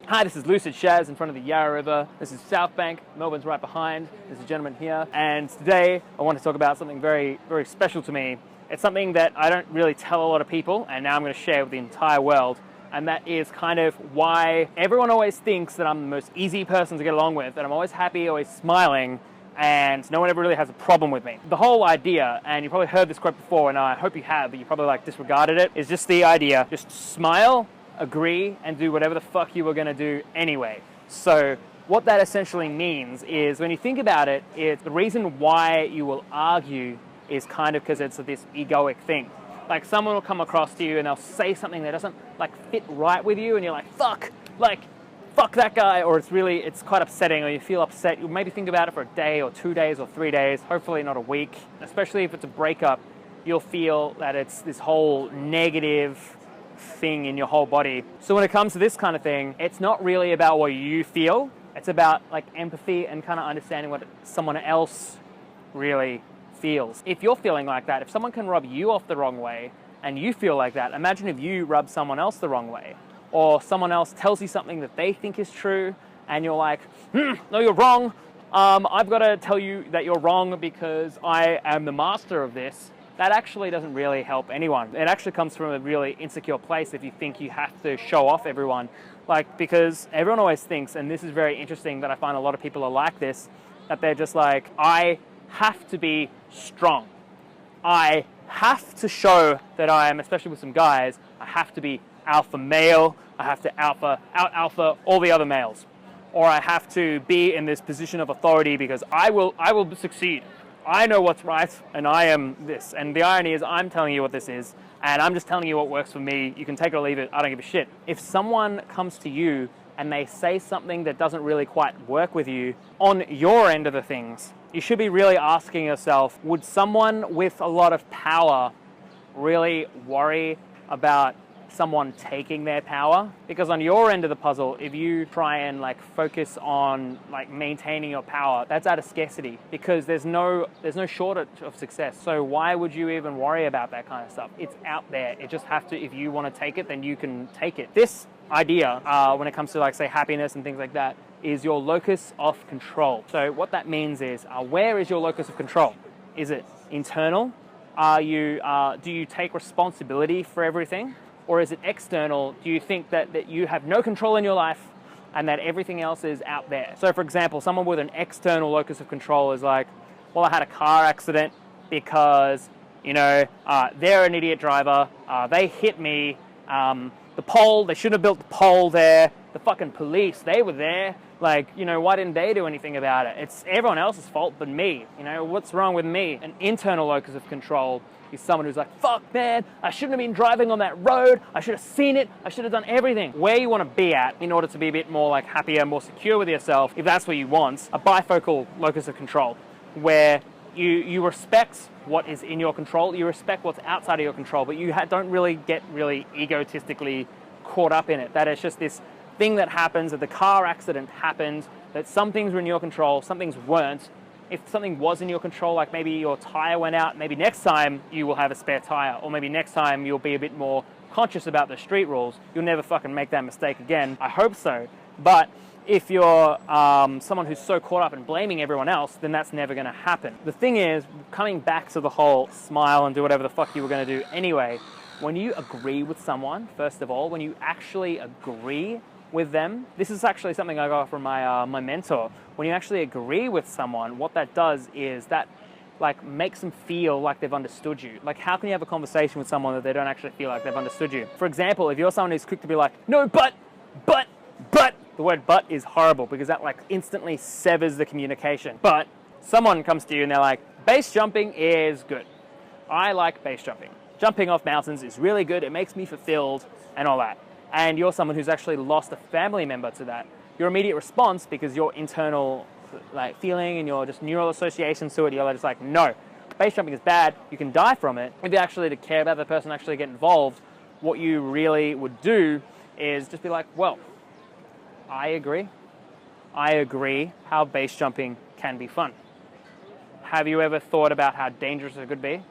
Hi, this is Lucid Shaz in front of the Yarra River. This is South Bank, Melbourne's right behind. There's a gentleman here. And today I want to talk about something very, very special to me. It's something that I don't really tell a lot of people, and now I'm going to share with the entire world. And that is kind of why everyone always thinks that I'm the most easy person to get along with, that I'm always happy, always smiling, and no one ever really has a problem with me. The whole idea, and you probably heard this quote before, and I hope you have, but you probably disregarded it, is just the idea, just smile, agree, and do whatever the fuck you were going to do anyway. So what that essentially means is, when you think about it, it's the reason why you will argue is kind of because it's this egoic thing. Like, someone will come across to you and they'll say something that doesn't fit right with you, and you're like, fuck that guy, or it's quite upsetting, or you feel upset. You'll maybe think about it for a day or 2 days or 3 days, hopefully not a week. Especially if it's a breakup, you'll feel that it's this whole negative thing in your whole body. So when it comes to this kind of thing, it's not really about what you feel. It's about empathy and kind of understanding what someone else really feels. If you're feeling like that, if someone can rub you off the wrong way and you feel like that, imagine if you rub someone else the wrong way, or someone else tells you something that they think is true and you're like, no, you're wrong. I've got to tell you that you're wrong because I am the master of this. That actually doesn't really help anyone. It actually comes from a really insecure place if you think you have to show off everyone. Because everyone always thinks, and this is very interesting, that I find a lot of people are like this, that they're just like, I have to be strong. I have to show that I am, especially with some guys, I have to be alpha male. I have to out-alpha all the other males. Or I have to be in this position of authority because I will succeed. I know what's right, and I am this. And the irony is, I'm telling you what this is, and I'm just telling you what works for me. You can take it or leave it. I don't give a shit. If someone comes to you and they say something that doesn't really quite work with you on your end of the things, you should be really asking yourself, would someone with a lot of power really worry about someone taking their power? Because on your end of the puzzle, if you try and focus on maintaining your power, that's out of scarcity, because there's no shortage of success. So why would you even worry about that kind of stuff? It's out there. It just have to, if you want to take it, then you can take it. This idea, when it comes to say happiness and things like that, is your locus of control. So what that means is, where is your locus of control? Is it internal? Do you take responsibility for everything? Or is it external? Do you think that you have no control in your life and that everything else is out there? So for example, someone with an external locus of control is like, well, I had a car accident because, they're an idiot driver. They hit me. The pole, they should have built the pole there. The fucking police, they were there. Why didn't they do anything about it? It's everyone else's fault but me. What's wrong with me? An internal locus of control is someone who's like, fuck man, I shouldn't have been driving on that road. I should have seen it. I should have done everything. Where you want to be at in order to be a bit more happier, more secure with yourself, if that's what you want, a bifocal locus of control, where you respect what is in your control, you respect what's outside of your control, but you don't really get really egotistically caught up in it. That it's just this thing that happens, that the car accident happened, that some things were in your control, some things weren't. If something was in your control, maybe your tire went out, maybe next time you will have a spare tire, or maybe next time you'll be a bit more conscious about the street rules. You'll never fucking make that mistake again. I hope so. But if you're someone who's so caught up in blaming everyone else, then that's never going to happen. The thing is, coming back to the whole smile and do whatever the fuck you were going to do anyway, when you agree with someone, first of all, when you actually agree with them, this is actually something I got from my mentor. When you actually agree with someone, what that does is that makes them feel like they've understood you. How can you have a conversation with someone that they don't actually feel like they've understood you? For example, if you're someone who's quick to be like, no, but, the word but is horrible because that instantly severs the communication. But someone comes to you and they're like, base jumping is good. I like base jumping. Jumping off mountains is really good. It makes me fulfilled and all that. And you're someone who's actually lost a family member to that. Your immediate response, because your internal feeling and your just neural associations to it, you're just like, no, base jumping is bad. You can die from it. If you actually to care about the person, actually get involved, what you really would do is just be like, well, I agree. I agree how base jumping can be fun. Have you ever thought about how dangerous it could be?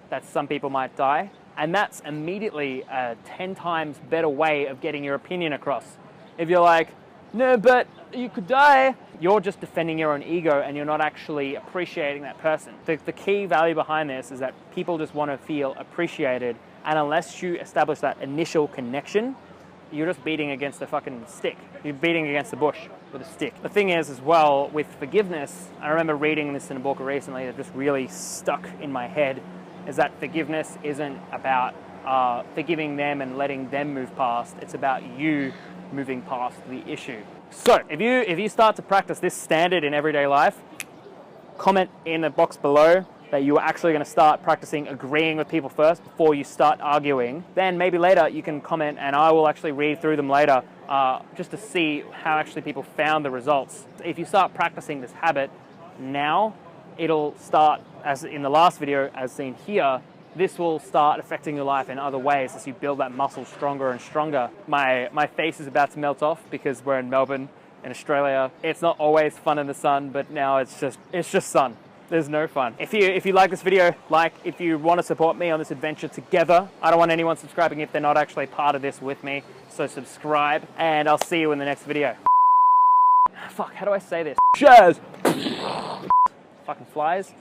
That some people might die? And that's immediately a 10 times better way of getting your opinion across. If you're like, no, but you could die. You're just defending your own ego and you're not actually appreciating that person. The key value behind this is that people just want to feel appreciated, and unless you establish that initial connection, you're just beating against the fucking stick. You're beating against the bush with a stick. The thing is as well, with forgiveness, I remember reading this in a book recently that just really stuck in my head, is that forgiveness isn't about forgiving them and letting them move past. It's about you moving past the issue. So if you start to practice this standard in everyday life, comment in the box below that you are actually going to start practicing agreeing with people first before you start arguing. Then maybe later you can comment and I will actually read through them later just to see how actually people found the results. If you start practicing this habit now, it'll start, as in the last video as seen here, this will start affecting your life in other ways as you build that muscle stronger and stronger. My face is about to melt off because we're in Melbourne, in Australia. It's not always fun in the sun, but now it's just sun. There's no fun. If you like this video, if you want to support me on this adventure together, I don't want anyone subscribing if they're not actually part of this with me. So subscribe, and I'll see you in the next video. Fuck, how do I say this? Shaz! Fucking flies.